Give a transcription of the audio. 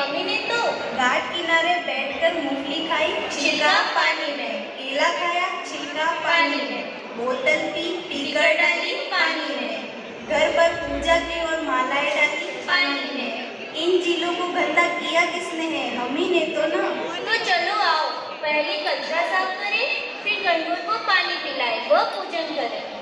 Mummy ने तो घाट किनारे बैठकर मूंगफली खाई, छिलका पानी में, केला खाया, छिलका पानी में, बोतल पी, पीकर डाली पानी में, घर पर पूजा की और मालाएं डाली पानी में। इन झीलों को गंदा किया किसने है? हम ही ने तो ना। तो चलो आओ, पहले कचरा साफ करें, फिर गणगौर को पानी पिलाएं, वह पूजन करें।